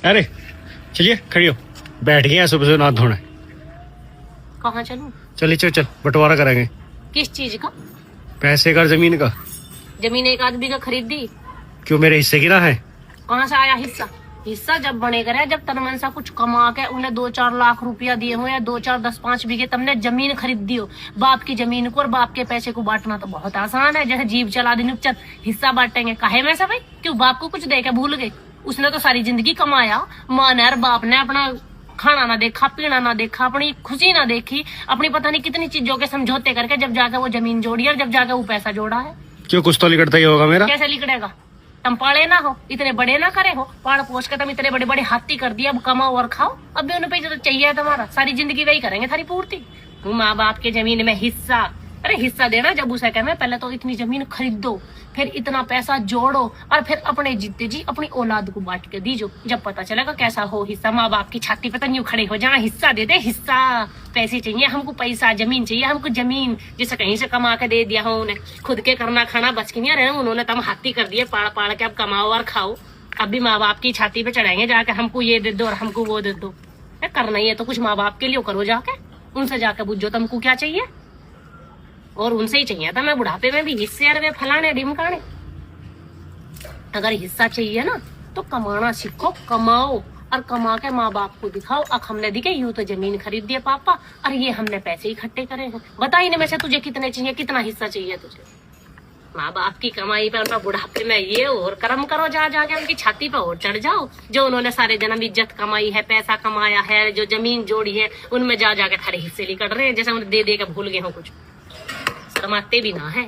अरे चलिए खड़ी हो, बैठ गए हैं सुबह से नाथ धोना। कहाँ चलूं? चलिए चल बंटवारा करेंगे। किस चीज का? पैसे का, जमीन का। जमीन एक आदमी का खरीद दी। क्यों, मेरे हिस्से की ना है? कहाँ से आया हिस्सा? हिस्सा जब बनेगा रे, जब तनमन सा कुछ कमा के उन्हें 2-4 लाख रुपया दिए हो या 2-4 10-5 बीघे तुमने जमीन खरीद दी हो। बाप की जमीन को और बाप के पैसे को बांटना तो बहुत आसान है, जैसे जीव चला दी चल हिस्सा बांटेंगे। काहे में से भाई? क्यों बाप को कुछ दे के भूल गए? उसने तो सारी जिंदगी कमाया, माँ ने और बाप ने अपना खाना ना देखा, पीना ना देखा, अपनी खुशी ना देखी, अपनी पता नहीं कितनी चीजों के समझौते करके जब जाके वो जमीन जोड़ी और जब जाके वो पैसा जोड़ा है। क्यों, कुछ तो लिखता ही होगा मेरा। कैसे लिखड़ेगा? तुम पाले ना हो, इतने बड़े ना करे हो, पाड़ पोष के तुम इतने बड़े बड़े हाथी कर दिया। अब कमाओ और खाओ, अब भी उन्हें पैसा तो चाहिए तुम्हारा, सारी जिंदगी वही करेंगे थारी पूर्ति। माँ बाप के जमीन में हिस्सा, अरे हिस्सा देना जब उसे कहना पहले तो इतनी जमीन खरीदो, फिर इतना पैसा जोड़ो और फिर अपने जीते जी अपनी औलाद को बांट के दीजो। जब पता चलेगा कैसा हो हिस्सा, माँ बाप की छाती पे तो यूं खड़े हो जाना, हिस्सा दे दे हिस्सा। पैसे चाहिए हमको, पैसा, जमीन चाहिए हमको, जमीन जिसे कहीं से कमा के दे दिया हो उन्हें, खुद के करना खाना बच के नहीं रहे उन्होंने, तम हाथी कर दिए पाड़ पाड़ के। अब कमाओ और खाओ, अब भी माँ बाप की छाती पे चढ़ाएंगे जाके हमको ये दे दो और हमको वो दे दो। करना ही है तो कुछ माँ बाप के लिए करो, जाके उनसे जाके पूछो तुमको क्या चाहिए, और उनसे ही चाहिए था मैं बुढ़ापे में भी हिस्से यार वे फलाने ढिमकाने। अगर हिस्सा चाहिए ना तो कमाना सीखो, कमाओ और कमा के माँ बाप को दिखाओ। अब हमने दिखे यूं तो जमीन खरीद दिए पापा और ये हमने पैसे इकट्ठे करे हैं। बता ही नहीं में से तुझे कितने चाहिए, कितना हिस्सा चाहिए तुझे। माँ बाप की कमाई पे उनका बुढ़ापे में ये और कर्म करो, जा जाके उनकी छाती पे और चढ़ जाओ। जो उन्होंने सारे जन्म इज्जत कमाई है, पैसा कमाया है, जो जमीन जोड़ी है, उनमें जा जाके थारे हिस्से लिकड़ रहे हैं जैसे उन्हें दे दे के भूल गए हो कुछ। शर्माते भी ना है।